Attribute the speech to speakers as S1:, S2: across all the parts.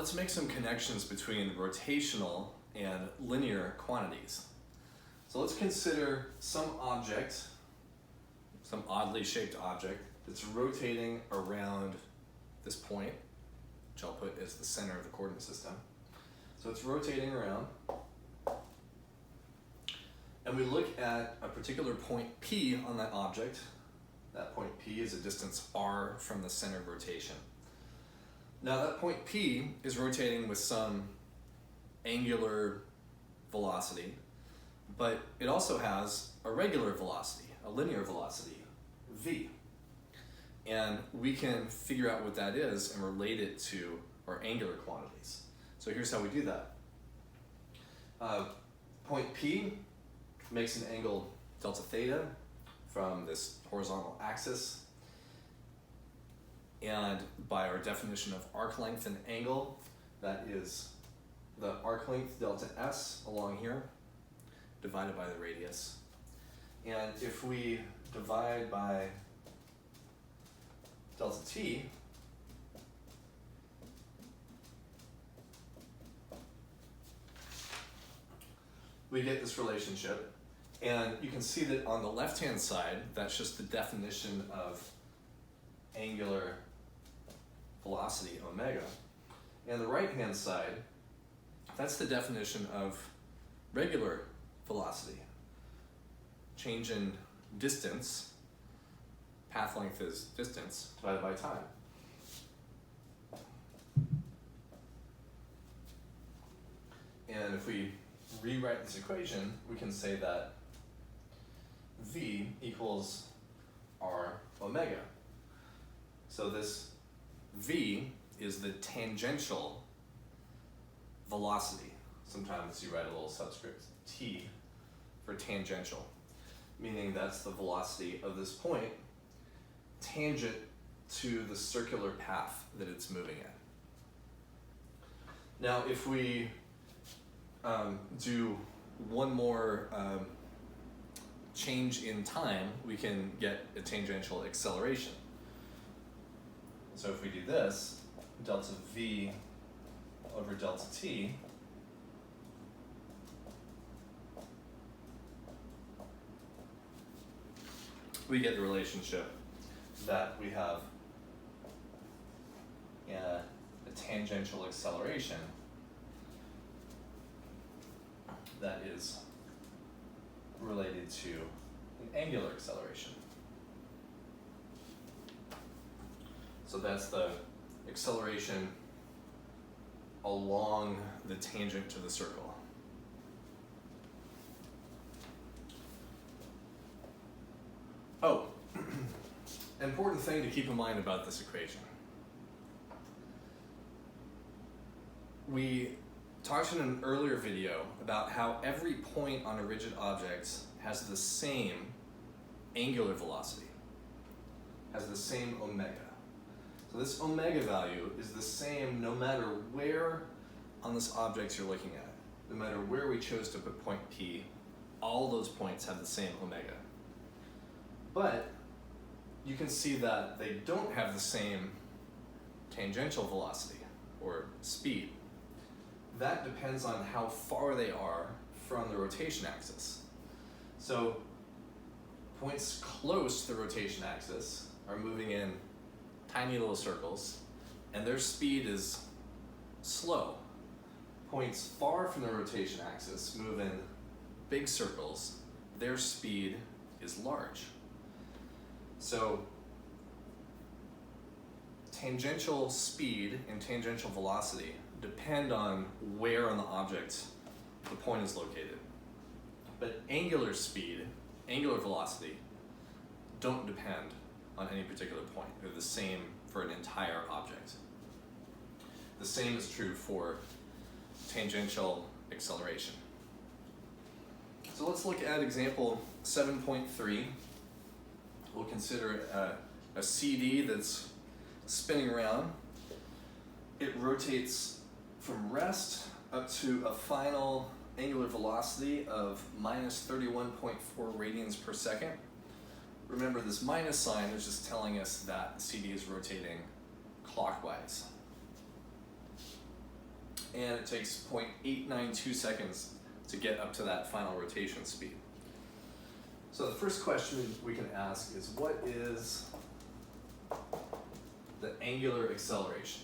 S1: let's make some connections between rotational and linear quantities. So let's consider some object, some oddly shaped object that's rotating around this point, which I'll put as the center of the coordinate system. So it's rotating around. And we look at a particular point P on that object. That point P is a distance r from the center of rotation. Now that point P is rotating with some angular velocity, but it also has a regular velocity, a linear velocity, v. And we can figure out what that is and relate it to our angular quantities. So here's how we do that. Point P makes an angle delta theta from this horizontal axis. And by our definition of arc length and angle, that is the arc length delta s along here divided by the radius. And if we divide by delta t, we get this relationship. And you can see that on the left-hand side, that's just the definition of angular velocity, omega. And the right-hand side, that's the definition of regular velocity. Change in distance, path length is distance, divided by time. And if we rewrite this equation, we can say that v equals r omega. So this v is the tangential velocity. Sometimes you write a little subscript t for tangential, meaning that's the velocity of this point tangent to the circular path that it's moving in. Now if we do one more change in time, we can get a tangential acceleration. So if we do this, delta v over delta t, we get the relationship that we have a tangential acceleration that is related to an angular acceleration. So that's the acceleration along the tangent to the circle. Oh, important thing to keep in mind about this equation. We talked in an earlier video about how every point on a rigid object has the same angular velocity, has the same omega. So this omega value is the same no matter where on this object you're looking at. No matter where we chose to put point P, all those points have the same omega. But you can see that they don't have the same tangential velocity or speed. That depends on how far they are from the rotation axis. So points close to the rotation axis are moving in tiny little circles, and their speed is slow. Points far from the rotation axis move in big circles, their speed is large. So tangential speed and tangential velocity depend on where on the object the point is located. But angular speed, angular velocity, don't depend on any particular point. They're the same for an entire object. The same is true for tangential acceleration. So let's look at example 7.3. We'll consider a CD that's spinning around. It rotates from rest up to a final angular velocity of minus 31.4 radians per second. Remember, this minus sign is just telling us that the CD is rotating clockwise. and it takes 0.892 seconds to get up to that final rotation speed. So the first question we can ask is, what is the angular acceleration?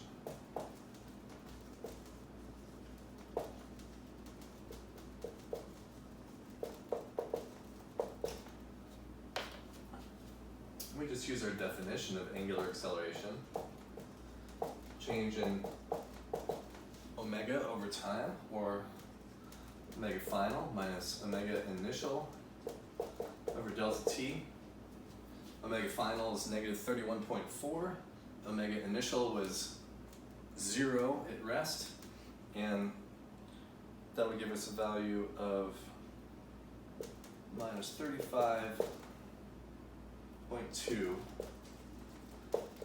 S1: We just use our definition of angular acceleration. Change in omega over time, or omega final minus omega initial over delta t. Omega final is negative 31.4. Omega initial was 0 at rest, and that would give us a value of minus 35.2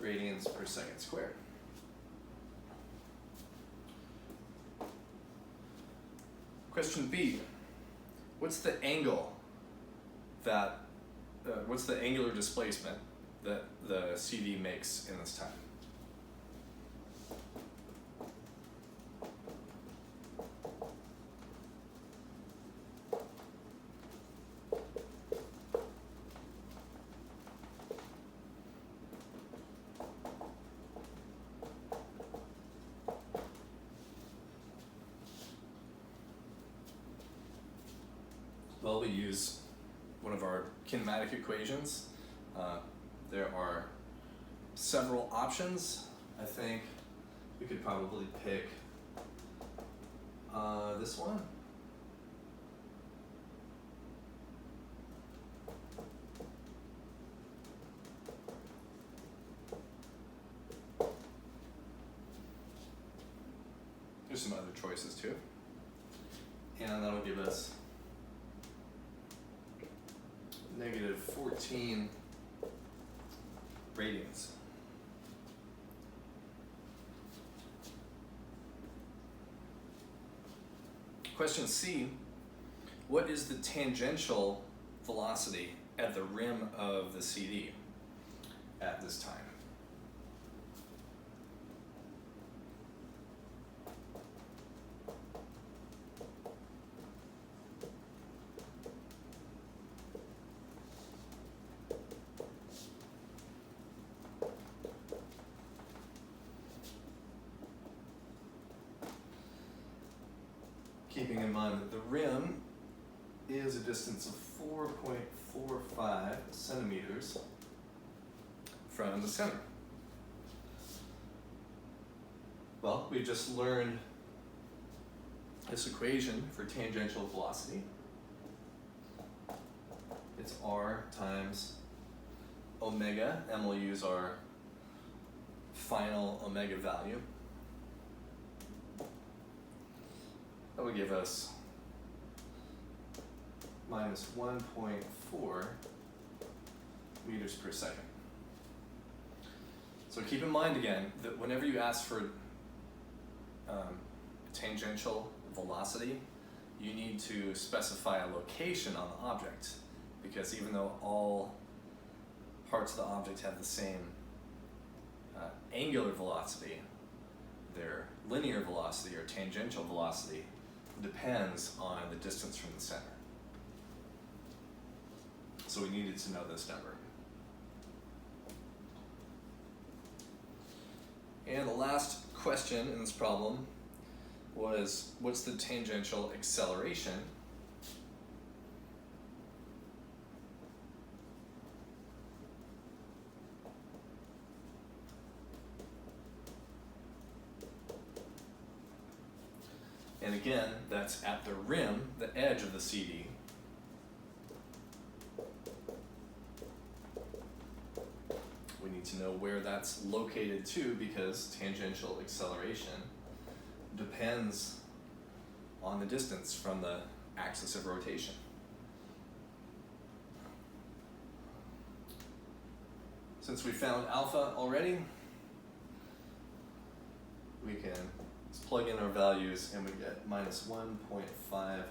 S1: radians per second squared. Question B, what's the angle that, what's the angular displacement that the CD makes in this time? Well, we use one of our kinematic equations. There are several options. I think we could probably pick this one. There's some other choices too. And that'll give us negative 14 radians. Question C, what is the tangential velocity at the rim of the CD at this time? Keeping in mind that the rim is a distance of 4.45 centimeters from the center. Well, we just learned this equation for tangential velocity. It's r times omega, and we'll use our final omega value. That would give us minus 1.4 meters per second. So keep in mind again that whenever you ask for tangential velocity, you need to specify a location on the object, because even though all parts of the object have the same angular velocity, their linear velocity or tangential velocity depends on the distance from the center. So we needed to know this number. And the last question in this problem was, what's the tangential acceleration? And again, that's at the rim, the edge of the CD. We need to know where that's located too, because tangential acceleration depends on the distance from the axis of rotation. Since we found alpha already, we can plug in our values and we get minus 1.57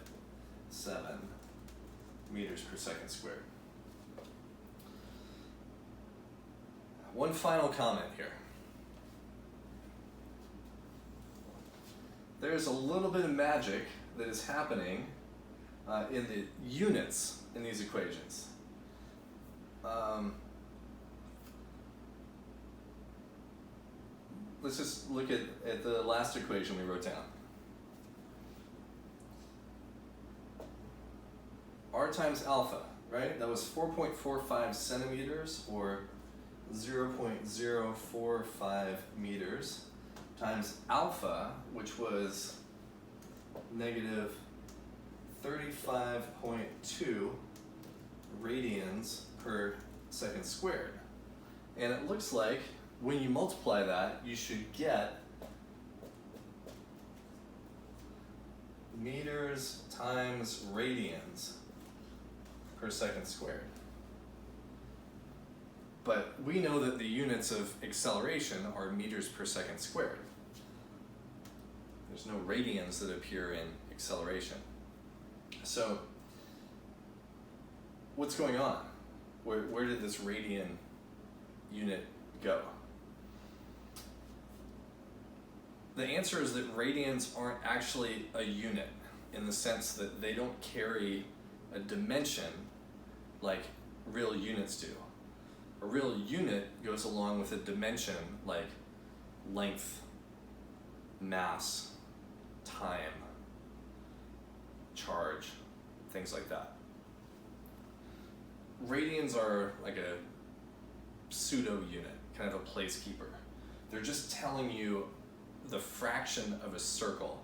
S1: meters per second squared. One final comment here. there's a little bit of magic that is happening in the units in these equations. Let's just look at the last equation we wrote down. R times alpha, right? That was 4.45 centimeters, or 0.045 meters, times alpha, which was negative 35.2 radians per second squared. And it looks like when you multiply that, you should get meters times radians per second squared. But we know that the units of acceleration are meters per second squared. There's no radians that appear in acceleration. So what's going on? Where did this radian unit go? The answer is that radians aren't actually a unit in the sense that they don't carry a dimension like real units do. A real unit goes along with a dimension like length, mass, time, charge, things like that. Radians are like a pseudo unit, kind of a placekeeper. They're just telling you the fraction of a circle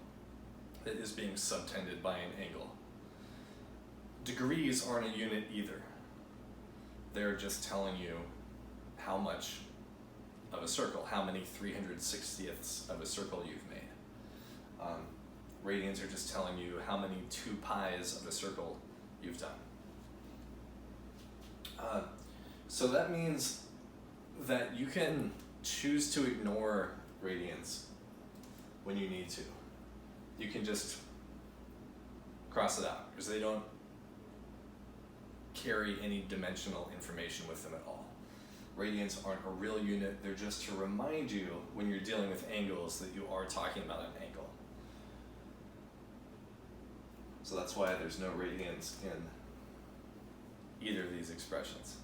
S1: that is being subtended by an angle. Degrees aren't a unit either. They're just telling you how much of a circle, how many 360ths of a circle you've made. Radians are just telling you how many 2 pi's of a circle you've done. So that means that you can choose to ignore radians when you need to. You can just cross it out because they don't carry any dimensional information with them at all. Radians aren't a real unit, they're just to remind you when you're dealing with angles that you are talking about an angle. So that's why there's no radians in either of these expressions.